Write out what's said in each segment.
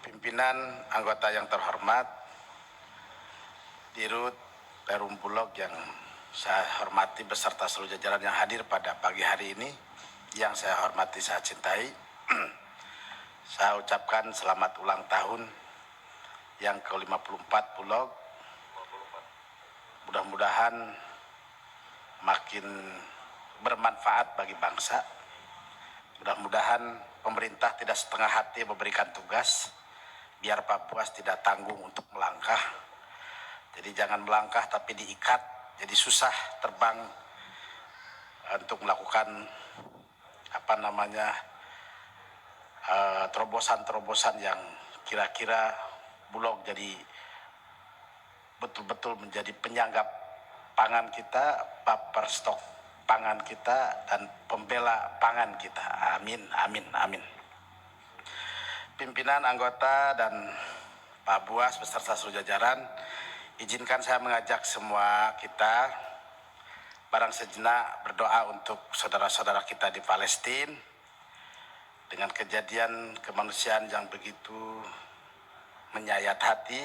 Pimpinan, anggota yang terhormat, Dirut Perum Bulog yang saya hormati beserta seluruh jajaran yang hadir pada pagi hari ini, yang saya hormati, saya cintai. Saya ucapkan selamat ulang tahun yang ke-54 Bulog. Mudah-mudahan makin bermanfaat bagi bangsa. Mudah-mudahan pemerintah tidak setengah hati memberikan tugas, biar Pak Buas tidak tanggung untuk melangkah. Jadi jangan melangkah tapi diikat, jadi susah terbang untuk melakukan terobosan-terobosan yang kira-kira Bulog jadi betul-betul menjadi penyanggap pangan kita, buffer stok pangan kita, dan pembela pangan kita. Amin, amin, amin. Pimpinan, anggota, dan Pak Buas beserta seluruh jajaran, izinkan saya mengajak semua kita barang sejenak berdoa untuk saudara-saudara kita di Palestina dengan kejadian kemanusiaan yang begitu menyayat hati.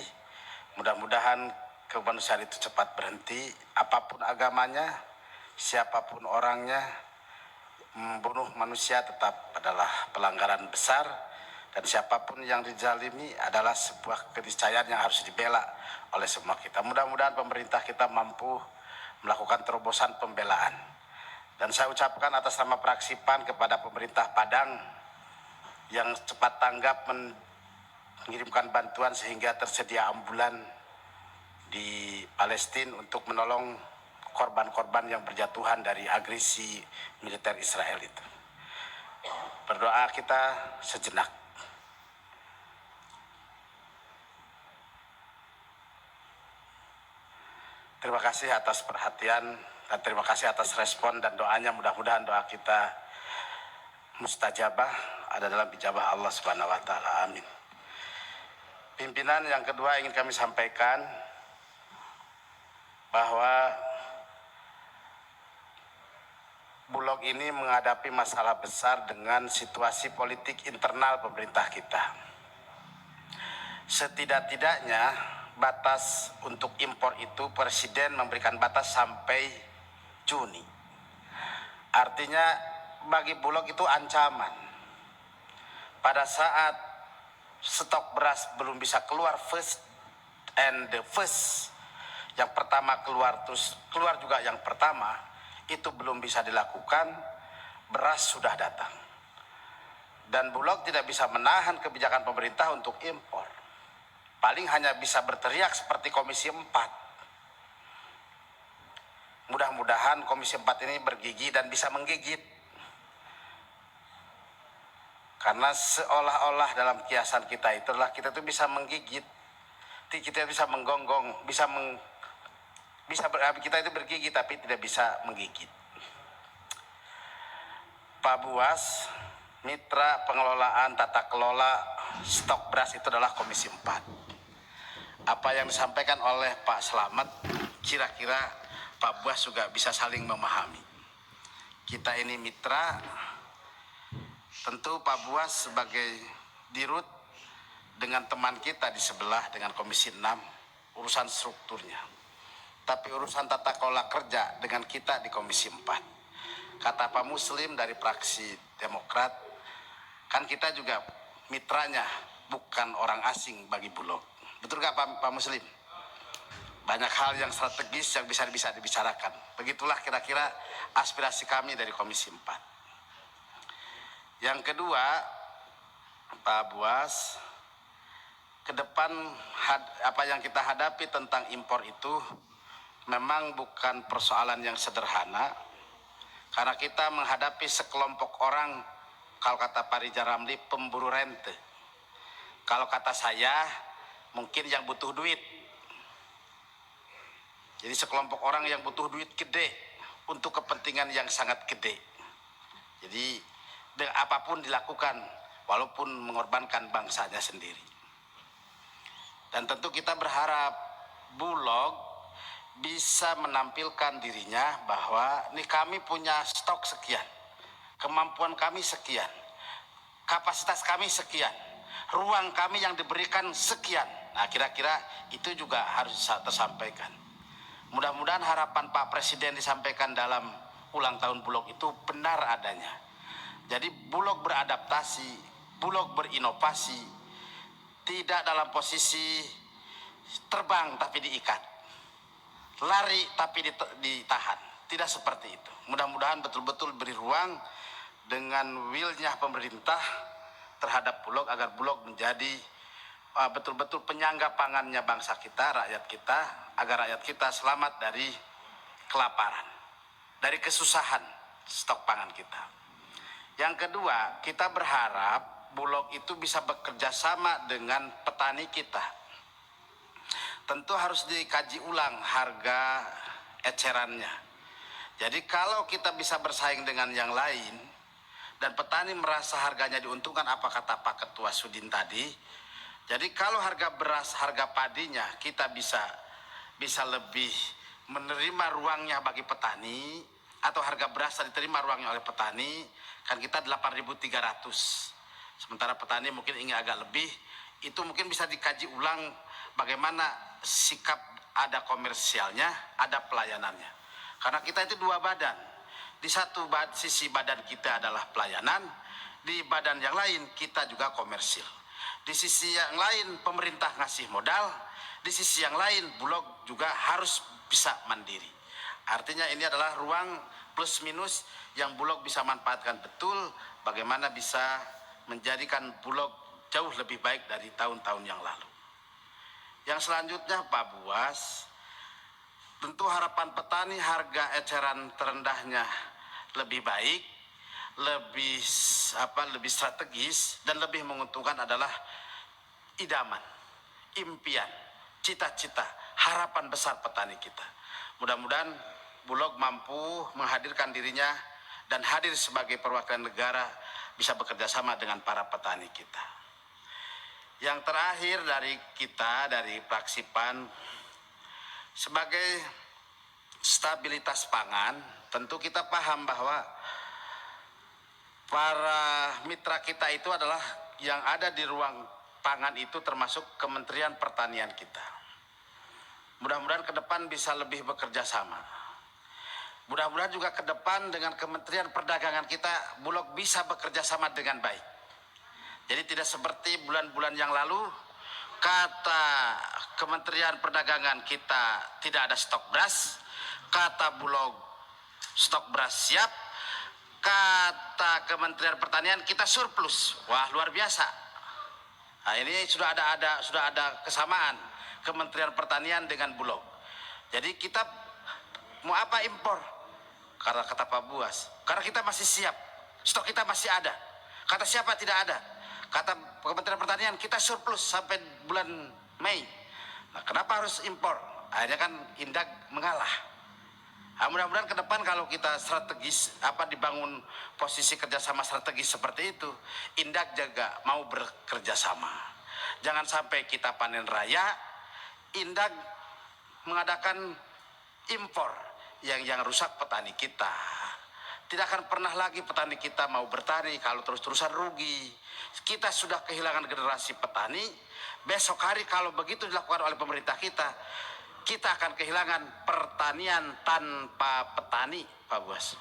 Mudah-mudahan kemanusiaan itu cepat berhenti. Apapun agamanya, siapapun orangnya, membunuh manusia tetap adalah pelanggaran besar, dan siapapun yang dizalimi adalah sebuah keniscayaan yang harus dibela oleh semua kita. Mudah-mudahan pemerintah kita mampu melakukan terobosan pembelaan. Dan saya ucapkan atas nama fraksi PAN kepada pemerintah Padang yang cepat tanggap mengirimkan bantuan sehingga tersedia ambulan di Palestina untuk menolong korban-korban yang berjatuhan dari agresi militer Israel itu. Berdoa kita sejenak. Terima kasih atas perhatian dan terima kasih atas respon dan doanya. Mudah-mudahan doa kita mustajabah, ada dalam ijabah Allah Subhanahu wa taala. Amin. Pimpinan, yang kedua ingin kami sampaikan bahwa Bulog ini menghadapi masalah besar dengan situasi politik internal pemerintah kita. Setidak-tidaknya batas untuk impor itu Presiden memberikan batas sampai Juni. Artinya bagi Bulog itu ancaman. Pada saat stok beras belum bisa keluar first, yang pertama keluar terus keluar juga yang pertama, itu belum bisa dilakukan, beras sudah datang. Dan Bulog tidak bisa menahan kebijakan pemerintah untuk impor. Paling hanya bisa berteriak seperti Komisi 4. Mudah-mudahan Komisi 4 ini bergigi dan bisa menggigit. Karena seolah-olah dalam kiasan kita itulah kita itu bisa menggigit. Kita bisa menggonggong, kita itu bergigi tapi tidak bisa menggigit. Pak Buas, mitra pengelolaan tata kelola stok beras itu adalah Komisi 4. Apa yang disampaikan oleh Pak Slamet, kira-kira Pak Buas juga bisa saling memahami. Kita ini mitra, tentu Pak Buas sebagai dirut dengan teman kita di sebelah dengan Komisi 6 urusan strukturnya. Tapi urusan tata kelola kerja dengan kita di Komisi 4. Kata Pak Muslim dari fraksi Demokrat, kan kita juga mitranya, bukan orang asing bagi Bulog. Betul gak Pak Muslim? Banyak hal yang strategis yang bisa dibicarakan. Begitulah kira-kira aspirasi kami dari Komisi 4. Yang kedua, Pak Buas, ke depan apa yang kita hadapi tentang impor itu memang bukan persoalan yang sederhana, karena kita menghadapi sekelompok orang, kalau kata Pak Rijal Ramli, pemburu rente. Kalau kata saya, mungkin yang butuh duit. Jadi sekelompok orang yang butuh duit gede untuk kepentingan yang sangat gede. Jadi apapun dilakukan walaupun mengorbankan bangsanya sendiri. Dan tentu kita berharap Bulog bisa menampilkan dirinya bahwa ini kami punya stok sekian, kemampuan kami sekian, kapasitas kami sekian. ruang kami yang diberikan sekian. Nah, kira-kira itu juga harus tersampaikan. Mudah-mudahan harapan Pak Presiden disampaikan dalam ulang tahun Bulog itu benar adanya. Jadi Bulog beradaptasi, Bulog berinovasi, tidak dalam posisi terbang tapi diikat, lari tapi ditahan. Tidak seperti itu. Mudah-mudahan betul-betul beri ruang dengan will-nya pemerintah terhadap Bulog agar Bulog menjadi betul-betul penyangga pangannya bangsa kita, rakyat kita, agar rakyat kita selamat dari kelaparan, dari kesusahan stok pangan kita. Yang kedua, kita berharap Bulog itu bisa bekerja sama dengan petani kita. Tentu harus dikaji ulang harga ecerannya. Jadi kalau kita bisa bersaing dengan yang lain dan petani merasa harganya diuntungkan, apa kata Pak Ketua Sudin tadi, jadi kalau harga beras, harga padinya kita bisa lebih menerima ruangnya bagi petani, atau harga beras diterima ruangnya oleh petani, kan kita 8.300. Sementara petani mungkin ingin agak lebih, itu mungkin bisa dikaji ulang bagaimana sikap, ada komersialnya, ada pelayanannya. Karena kita itu dua badan. Di satu sisi badan kita adalah pelayanan, di badan yang lain kita juga komersil. Di sisi yang lain pemerintah ngasih modal, di sisi yang lain Bulog juga harus bisa mandiri. Artinya ini adalah ruang plus minus yang Bulog bisa manfaatkan betul, bagaimana bisa menjadikan Bulog jauh lebih baik dari tahun-tahun yang lalu. Yang selanjutnya Pak Buas, tentu harapan petani harga eceran terendahnya lebih baik, lebih strategis dan lebih menguntungkan adalah idaman, impian, cita-cita, harapan besar petani kita. Mudah-mudahan Bulog mampu menghadirkan dirinya dan hadir sebagai perwakilan negara, bisa bekerja sama dengan para petani kita. Yang terakhir dari kita, dari fraksi PAN, sebagai stabilitas pangan, tentu kita paham bahwa para mitra kita itu adalah yang ada di ruang pangan itu, termasuk Kementerian Pertanian kita. Mudah-mudahan ke depan bisa lebih bekerja sama. Mudah-mudahan juga ke depan dengan Kementerian Perdagangan kita, Bulog bisa bekerja sama dengan baik. Jadi tidak seperti bulan-bulan yang lalu, kata Kementerian Perdagangan kita tidak ada stok beras, kata Bulog stok beras siap, kata Kementerian Pertanian kita surplus. Wah, luar biasa. Nah, ini sudah ada kesamaan Kementerian Pertanian dengan Bulog. Jadi kita mau apa impor? Karena kata Pak Buas, karena kita masih siap, stok kita masih ada. Kata siapa tidak ada? Kata Kementerian Pertanian kita surplus sampai bulan Mei. Nah, kenapa harus impor? Akhirnya kan Indag mengalah. Nah, mudah-mudahan ke depan kalau kita strategis, dibangun posisi kerjasama strategis seperti itu, Indag juga mau bekerja sama. Jangan sampai kita panen raya, Indag mengadakan impor yang rusak petani kita. Tidak akan pernah lagi petani kita mau bertani kalau terus-terusan rugi. Kita sudah kehilangan generasi petani. Besok hari kalau begitu dilakukan oleh pemerintah kita akan kehilangan pertanian tanpa petani, Pak Buas.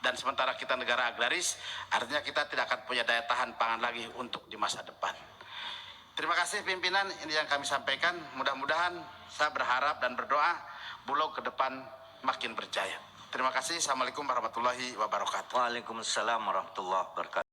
Dan sementara kita negara agraris, artinya kita tidak akan punya daya tahan pangan lagi untuk di masa depan. Terima kasih pimpinan, ini yang kami sampaikan. Mudah-mudahan saya berharap dan berdoa Bulog ke depan makin berjaya. Terima kasih. Assalamualaikum warahmatullahi wabarakatuh. Waalaikumsalam warahmatullahi wabarakatuh.